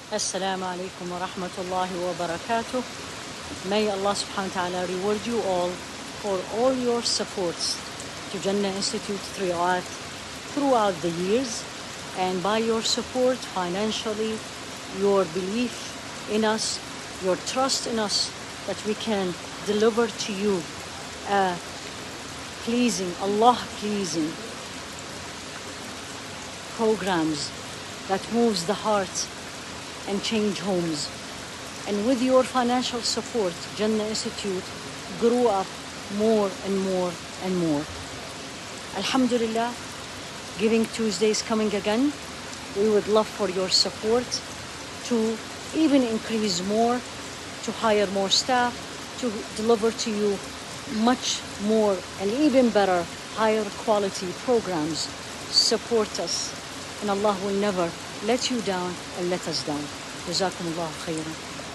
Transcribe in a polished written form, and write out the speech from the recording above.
Assalamu alaikum wa rahmatullahi wa barakatuh. May Allah subhanahu wa ta'ala reward you all for all your supports to Jannah Institute throughout the years, and by your support financially, your belief in us, your trust in us, that we can deliver to you Allah pleasing programs that moves the heart and change homes. And with your financial support, Jannah Institute grew up more and more and more. Alhamdulillah, Giving Tuesday is coming again. We would love for your support to even increase more, to hire more staff, to deliver to you much more and even better, higher quality programs. Support us, and Allah will never let you down and let us down. Jazakumullah khairan.